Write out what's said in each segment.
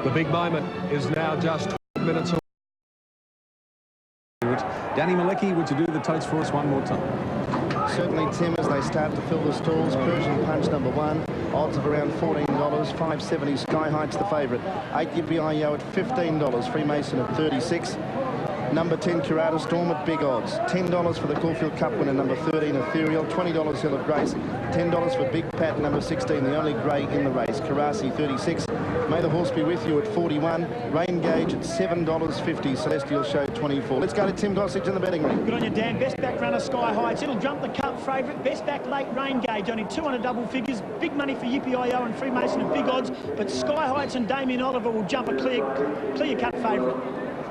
The big moment is now just 12 minutes away. Danny Malecki, would you do the totes for us one more time? Certainly, Tim, as they start to fill the stalls. Persian Punch number 1, odds of around $14, $5.70. Sky Heights the favourite. 8 Yippee-I-Yo at $15, Freemason at $36. Number 10, Curata Storm at big odds. $10 for the Caulfield Cup winner, number 13, Ethereal. $20, Hill of Grace. $10 for Big Pat, number 16, the only grey in the race. Karasi, 36. May the Horse Be With You at 41. Rain Gauge at $7.50. Celestial Show, 24. Let's go to Tim Gossage in the betting ring. Good on you, Dan. Best back runner, Sky Heights. It'll jump the Cup favourite. Best back late, Rain Gauge. Only 200 double figures. Big money for Yippee-I-Yo and Freemason at big odds. But Sky Heights and Damien Oliver will jump a clear cut favourite.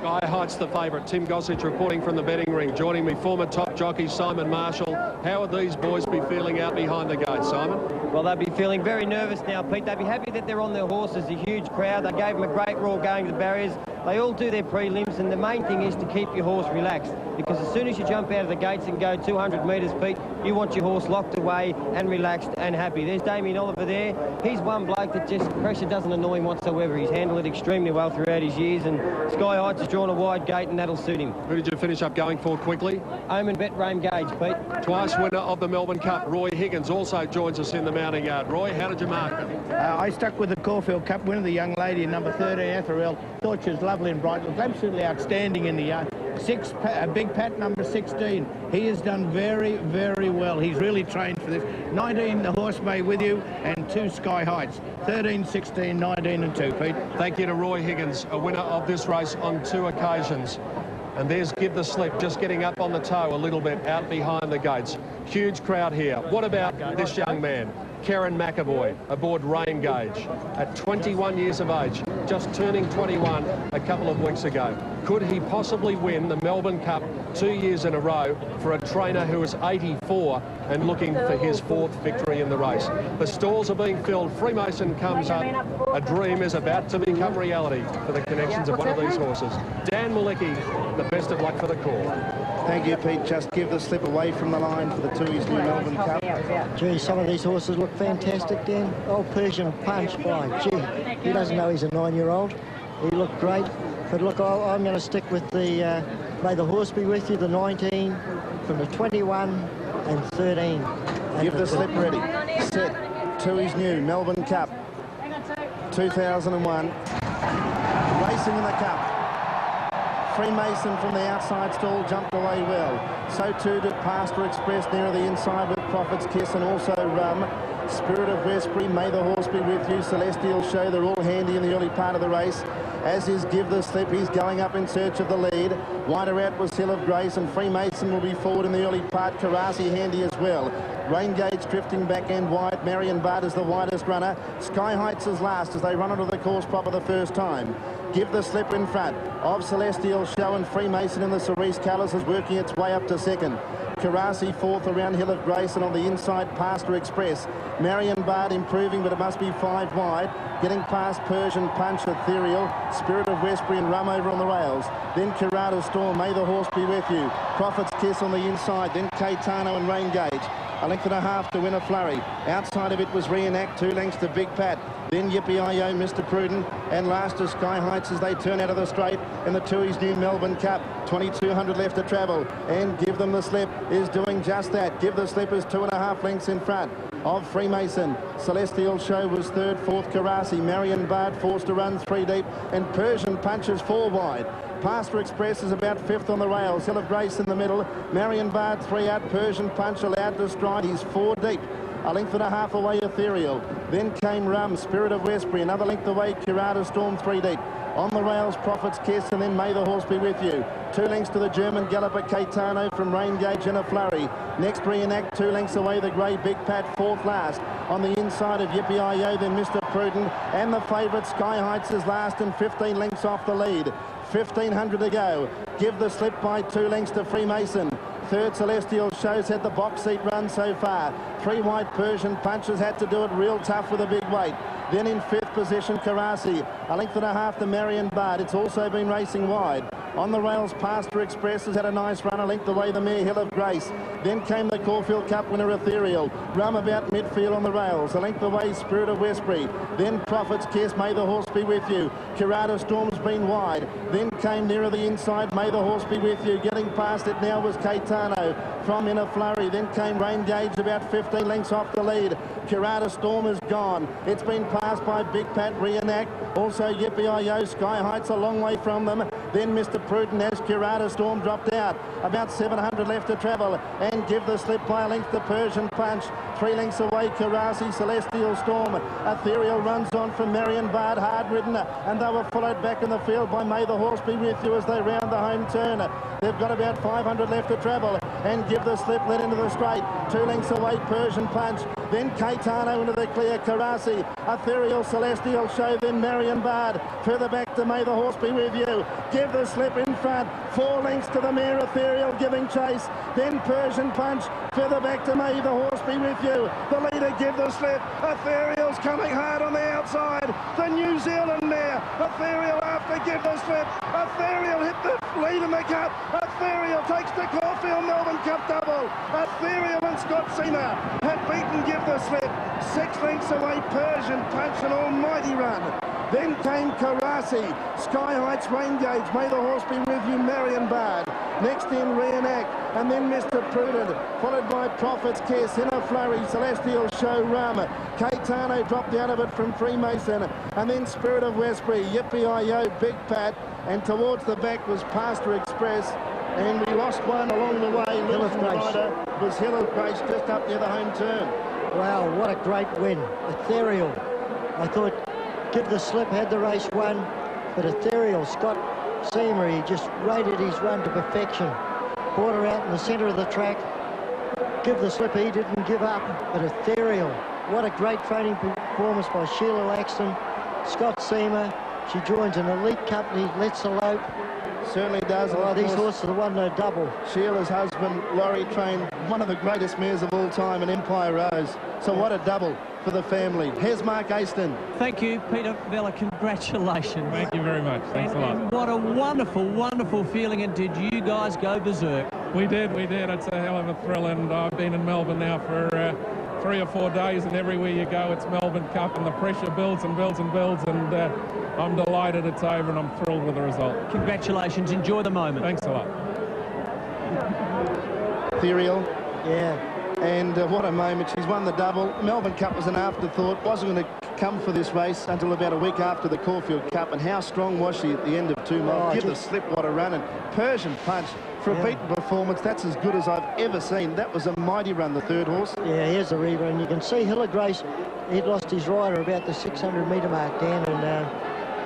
Sky Heights the favourite. Tim Gossage reporting from the betting ring. Joining me, former top jockey Simon Marshall. How would these boys be feeling out behind the gate, Simon? Well, they'll be feeling very nervous now, Pete. They'll be happy that they're on their horses. A huge crowd. They gave them a great roar going to the barriers. They all do their prelims, and the main thing is to keep your horse relaxed, because as soon as you jump out of the gates and go 200 metres, Pete, you want your horse locked away and relaxed and happy. There's Damien Oliver there. He's one bloke that just pressure doesn't annoy him whatsoever. He's handled it extremely well throughout his years, and Sky Heights has drawn a wide gate, and that'll suit him. Who did you finish up going for quickly? Omen Bet Rain Gauge, Pete. Twice winner of the Melbourne Cup, Roy Higgins, also joins us in the mounting yard. Roy, how did you mark it? I stuck with the Caulfield Cup winner, the young lady, number 13, Ethereal. Thought she was lovely and bright. It was absolutely outstanding in the yard. Big Pat, number 16. He has done very, very well. He's really trained for this. 19, the Horse May With You, and 2 Sky Heights. 13, 16, 19 and 2, Pete. Thank you to Roy Higgins, a winner of this race on 2 occasions. And there's Give the Slip, just getting up on the toe a little bit out behind the gates. Huge crowd here. What about this young man, Karen McAvoy, aboard Rain Gauge, at 21 years of age, just turning 21 a couple of weeks ago? Could he possibly win the Melbourne Cup 2 years in a row for a trainer who is 84 and looking for his 4th victory in the race? The stalls are being filled. Freemason comes up. A dream is about to become reality for the connections of one of these horses. Dan Malecki, the best of luck for the call. Thank you, Pete. Just Give the Slip away from the line for the Tooheys New Melbourne Cup. Gee, some of these horses look fantastic, Dan. Old Persian Punch, by gee, he doesn't know he's a 9-year-old. He looked great. But look, I'm going to stick with the May the Horse Be With You, the 19, from the 21 and 13. Give the Slip ready. Set. Tooheys New Melbourne Cup 2001. Racing in the Cup. Freemason from the outside stall jumped away well. So too did Pastor Express nearer the inside with Prophet's Kiss and also Rum. Spirit of Westbury, May the Horse Be With You, Celestial Show, they're all handy in the early part of the race. As is Give the Slip, he's going up in search of the lead. Wider out was Hill of Grace, and Freemason will be forward in the early part. Karasi handy as well. Rain Gauge drifting back end wide. Marion Bard is the widest runner. Sky Heights is last as they run onto the course proper the first time. Give the Slip in front of Celestial Show, and Freemason in the Cerise colours is working its way up to second. Karasi 4th around Hill of Grace, and on the inside Pastor Express. Marion Bard improving, but it must be 5 wide. Getting past Persian Punch, Ethereal, Spirit of Westbury and Rum over on the rails. Then Curata Storm, May the Horse Be With You. Prophet's Kiss on the inside, then Caetano and Rain Gauge. A length and a half to win a flurry. Outside of it was Reenact, 2 lengths to Big Pat. Then Yippee-I-Yo, Mr. Prudent, and last is Sky Heights as they turn out of the straight in the Tooheys New Melbourne Cup. 2,200 left to travel, and Give Them the Slip is doing just that. Give the Slip is 2.5 lengths in front of Freemason. Celestial Show was 3rd, 4th Karasi. Marion Bard forced to run 3 deep, and Persian Punches 4 wide. Pastor Express is about 5th on the rails. Hill of Grace in the middle. Marion Bard 3 out. Persian Punch allowed to stride. He's 4 deep. A length and a half away, Ethereal. Then came Rum, Spirit of Westbury. Another length away, Curata Storm 3 deep. On the rails, Prophet's Kiss, and then May the Horse Be With You. 2 lengths to the German galloper Caetano from Rain Gauge in a flurry. Next Reenact, 2 lengths away, the grey Big Pat, 4th last. On the inside of Yippee-I-Yo, then Mr. Prudent, and the favourite Sky Heights is last and 15 lengths off the lead. 1,500 to go. Give the Slip by 2 lengths to Freemason. 3rd Celestial Show's had the box seat run so far. 3 wide Persian Punches had to do it real tough with a big weight. Then in 5th position, Karasi. A length and a half to Marion Bard. It's also been racing wide. On the rails, Pastor Express has had a nice run a length away, the mare Hill of Grace. Then came the Caulfield Cup winner, Ethereal. Rum about midfield on the rails. A length away, Spirit of Westbury. Then Prophet's Kiss, May the Horse Be With You. Curado Storm's been wide. Then came nearer the inside, May the Horse Be With You. Getting past it now was Caetano from In a Flurry. Then came Rain Gauge about 15 lengths off the lead. Curado Storm is gone. It's been passed by Big Pat Reenact. Also Yippee-I-Yo, Sky Heights a long way from them. Then Mr. Prudent as Curado Storm dropped out. About 700 left to travel. And give the slip by a length to Persian Punch. 3 lengths away, Karasi, Celestial Storm. Ethereal runs on from Marion Bard, hard ridden. And they were followed back in the field by May the Horse Be With You as they round the home turn. They've got about 500 left to travel. And give the slip, led into the straight. 2 lengths away, Persian Punch. Then Caetano into the clear, Karasi. Ethereal, Celestial Show, then Marion Bard. Further back to May the Horse Be With You. Give the slip in front. 4 lengths to the mare, Ethereal giving chase. Then Persian Punch. Further back to May the Horse Be With You. The leader give the slip. Ethereal's coming hard on the outside. The New Zealand mare. Ethereal after give the slip. Ethereal hit the lead in the cup. Ethereal takes the Caulfield Melbourne Cup double. Ethereal and Scott Seamer had beaten give the slip. 6 lengths away, Persian Punch, an almighty run. Then came Karasi, Sky Heights, Rain Gauge, May the Horse Be With You, Marion Bard. Next in Reenact, and then Mr. Prudent, followed by Prophet's Kiss, In a Flurry, Celestial Show, Rum. Caetano dropped out of it from Freemason, and then Spirit of Westbury, Yippee-I-Yo, Big Pat, and towards the back was Pastor Express, and we lost one along the way. Losing the rider was Hill of Grace just up near the home turn. Wow, what a great win. Ethereal. I thought Give the Slip had the race won, but Ethereal, Scott Seamer, he just rated his run to perfection. Brought her out in the centre of the track. Give the Slip, he didn't give up, but Ethereal. What a great training performance by Sheila Laxton. Scott Seamer, she joins an elite company, Let's Elope. Certainly does. Oh, these horses have won no double. Sheila's husband, Laurie, trained one of the greatest mares of all time in Empire Rose. So what a double for the family. Here's Mark Aston. Thank you, Peter Bella. Congratulations. Thank you very much. Thanks a lot. And what a wonderful, wonderful feeling. And did you guys go berserk? We did. It's a hell of a thrill. And I've been in Melbourne now for 3 or 4 days. And everywhere you go, it's Melbourne Cup. And the pressure builds and builds and builds. And I'm delighted it's over and I'm thrilled with the result. Congratulations. Enjoy the moment. Thanks a lot. Ethereal. Yeah. And what a moment. She's won the double. Melbourne Cup was an afterthought. Wasn't going to come for this race until about a week after the Caulfield Cup. And how strong was she at the end of 2 miles? Give the Slip, what a run. And Persian Punch, for a beaten performance, that's as good as I've ever seen. That was a mighty run, the third horse. Yeah, here's the rerun. You can see Hill of Grace, he'd lost his rider about the 600-metre mark, Dan, and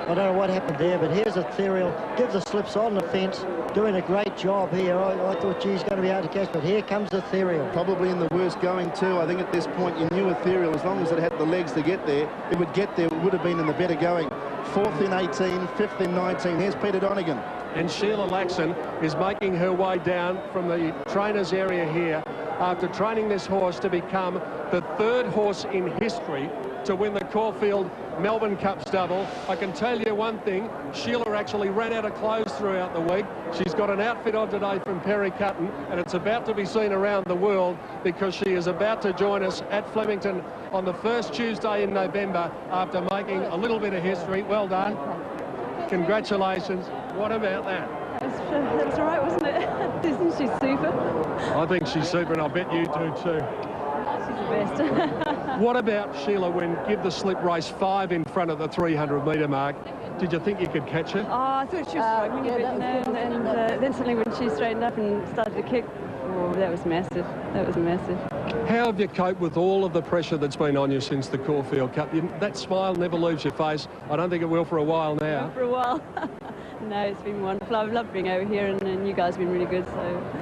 I don't know what happened there, but here's Ethereal. Give the Slips on the fence, doing a great job here. I thought, gee, he's going to be able to catch, but here comes Ethereal. Probably in the worst going too. I think at this point you knew Ethereal, as long as it had the legs to get there, it would get there. It would have been in the better going. 4th in 18, 5th in 19. Here's Peter Donegan. And Sheila Laxton is making her way down from the trainers area here after training this horse to become the 3rd horse in history to win the Caulfield Melbourne Cup double. I can tell you one thing, Sheila actually ran out of clothes throughout the week. She's got an outfit on today from Perry Cutton, and it's about to be seen around the world because she is about to join us at Flemington on the first Tuesday in November after making a little bit of history. Well done. Congratulations. What about that? That was all right, wasn't it? Isn't she super? I think she's super, and I bet you do too. She's the best. What about Sheila when Give the Slip race 5 in front of the 300-metre mark? Did you think you could catch her? Oh, I thought she was struggling a bit, and then suddenly when she straightened up and started to kick, oh, that was massive. That was massive. How have you coped with all of the pressure that's been on you since the Caulfield Cup? That smile never leaves your face. I don't think it will for a while now. For a while. No, it's been wonderful. I've loved being over here, and you guys have been really good. So.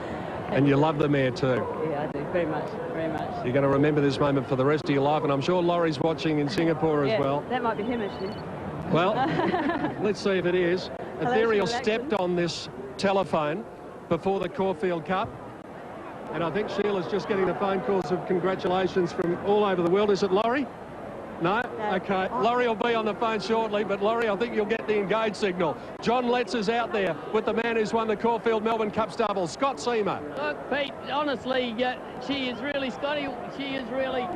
And you love the mare too. Yeah, I do. Very much. Very much. You're going to remember this moment for the rest of your life, and I'm sure Laurie's watching in Singapore as well. That might be him, actually. Well, let's see if it is. Ethereal stepped on this telephone before the Caulfield Cup. And I think Sheila's just getting the phone calls of congratulations from all over the world. Is it Laurie? No? Okay. Laurie will be on the phone shortly, but Laurie, I think you'll get the engage signal. John Letts is out there with the man who's won the Caulfield Melbourne Cup double, Scott Seamer. Look, Pete, honestly, she is really, Scotty, she is really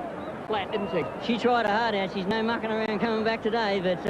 flat, isn't she? She tried her heart out. She's no mucking around coming back today, but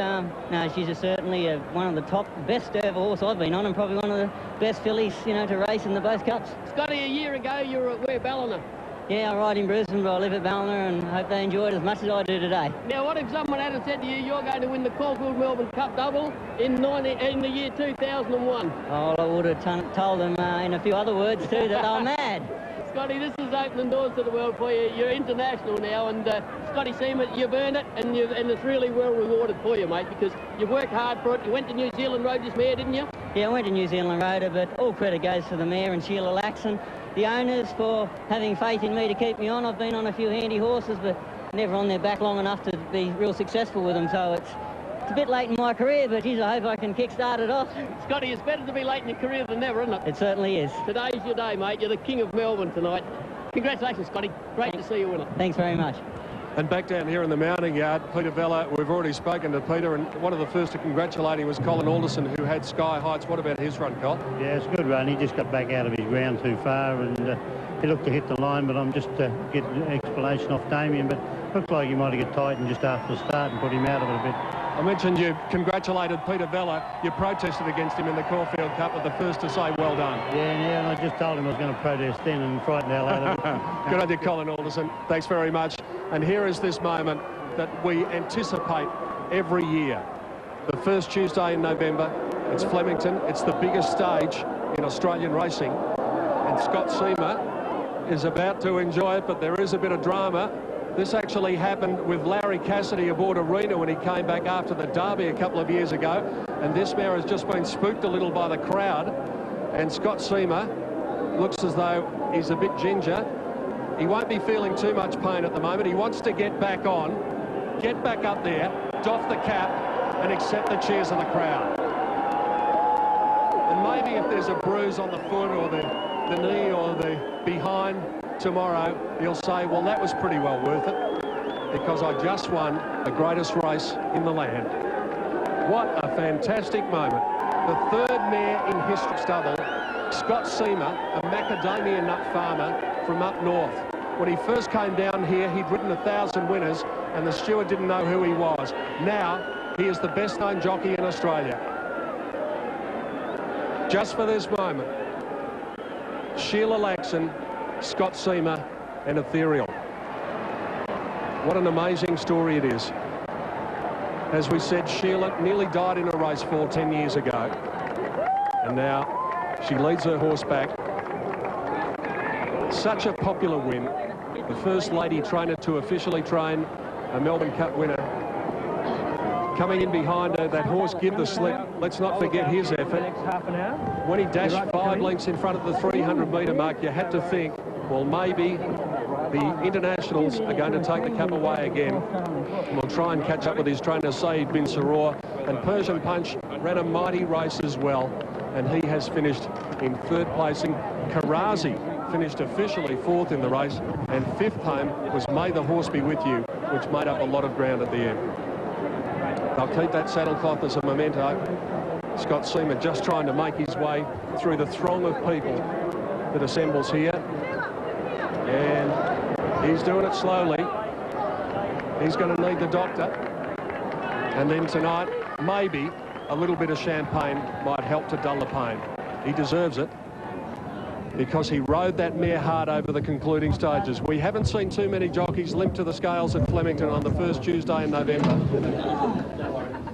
no, she's certainly one of the top, best ever horse I've been on, and probably one of the best fillies, you know, to race in the both cups. Scotty, a year ago you were at where, Ballina? Yeah, I ride in Brisbane, but I live at Ballina and hope they enjoy it as much as I do today. Now, what if someone had said to you, you're going to win the Caulfield Melbourne Cup double in the year 2001? Oh, I would have told them in a few other words too that I'm mad. Scotty, this is opening doors to the world for you. You're international now, and Scotty Seamer, you've earned it, and it's really well rewarded for you, mate, because you've worked hard for it. You went to New Zealand, rode this mare, didn't you? Yeah, I went to New Zealand, rode her, but all credit goes to the mare and Sheila Laxon, the owners, for having faith in me to keep me on. I've been on a few handy horses, but never on their back long enough to be real successful with them, so it's a bit late in my career, but geez, I hope I can kick-start it off. Scotty, it's better to be late in your career than never, isn't it? It certainly is. Today's your day, mate. You're the king of Melbourne tonight. Congratulations, Scotty. Great to see you win it. Thanks very much. And back down here in the mounting yard, Peter Vella, we've already spoken to Peter, and one of the first to congratulate him was Colin Alderson, who had Sky Heights. What about his run, Col? Yeah, it's a good run. He just got back out of his ground too far, and he looked to hit the line, but I'm just getting an explanation off Damien, but looked like he might have got tightened just after the start and put him out of it a bit. I mentioned you congratulated Peter Vella. You protested against him in the Caulfield Cup, but the first to say well done. Yeah, and I just told him I was going to protest then and frightened the hell out of it. Good on you, Colin Alderson. Thanks very much. And here is this moment that we anticipate every year. The first Tuesday in November, it's Flemington. It's the biggest stage in Australian racing. And Scott Seamer is about to enjoy it, but there is a bit of drama. This actually happened with Larry Cassidy aboard Arena when he came back after the Derby a couple of years ago. And this mare has just been spooked a little by the crowd. And Scott Seamer looks as though he's a bit ginger. He won't be feeling too much pain at the moment. He wants to get back on, get back up there, doff the cap, and accept the cheers of the crowd. And maybe if there's a bruise on the foot or the knee or the behind tomorrow, he'll say, well, that was pretty well worth it, because I just won the greatest race in the land. What a fantastic moment. The third mare in history stubble, Scott Seamer, a macadamia nut farmer from up north. When he first came down here, he'd ridden 1,000 winners, and the steward didn't know who he was. Now, he is the best-known jockey in Australia. Just for this moment, Sheila Laxon, Scott Seamer, and Ethereal. What an amazing story it is. As we said, Sheila nearly died in a race fall 10 years ago, and now she leads her horse back. Such a popular win. The first lady trainer to officially train a Melbourne Cup winner. Coming in behind her, that horse Give the Slip. Let's not forget his effort. When he dashed 5 lengths in front of the 300-metre mark, you had to think, well, maybe the internationals are going to take the cup away again. We'll try and catch up with his trainer, Saeed bin Saror. And Persian Punch ran a mighty race as well, and he has finished in 3rd placing. Karazi finished officially 4th in the race, and 5th home was May the Horse Be With You, which made up a lot of ground at the end. They'll keep that saddlecloth as a memento. Scott Seamer just trying to make his way through the throng of people that assembles here. And he's doing it slowly. He's going to need the doctor. And then tonight, maybe a little bit of champagne might help to dull the pain. He deserves it, because he rode that mare hard over the concluding stages. We haven't seen too many jockeys limp to the scales at Flemington on the first Tuesday in November.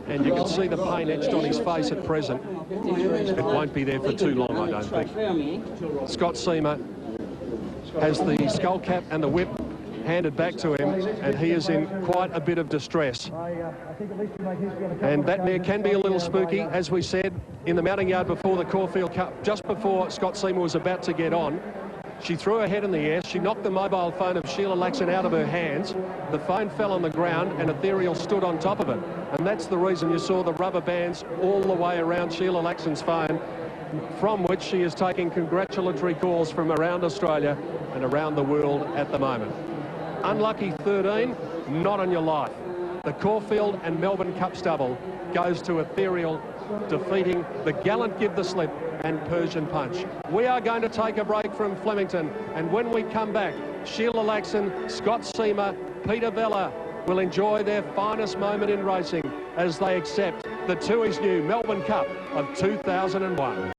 And you can see the pain etched on his face at present. It won't be there for too long, I don't think. Scott Seamer has the skull cap and the whip handed back to him, and he is in quite a bit of distress. And that mare can be a little spooky, as we said, in the mounting yard before the Caulfield Cup, just before Scott Seamer was about to get on. She threw her head in the air. She knocked the mobile phone of Sheila Laxon out of her hands. The phone fell on the ground, and Ethereal stood on top of it. And that's the reason you saw the rubber bands all the way around Sheila Laxon's phone, from which she is taking congratulatory calls from around Australia and around the world at the moment. Unlucky 13, not on your life. The Caulfield and Melbourne Cup stubble goes to Ethereal, defeating the Gallant Give the Slip and Persian Punch. We are going to take a break from Flemington, and when we come back, Sheila Laxon, Scott Seamer, Peter Vella will enjoy their finest moment in racing as they accept the Tui's new Melbourne Cup of 2001.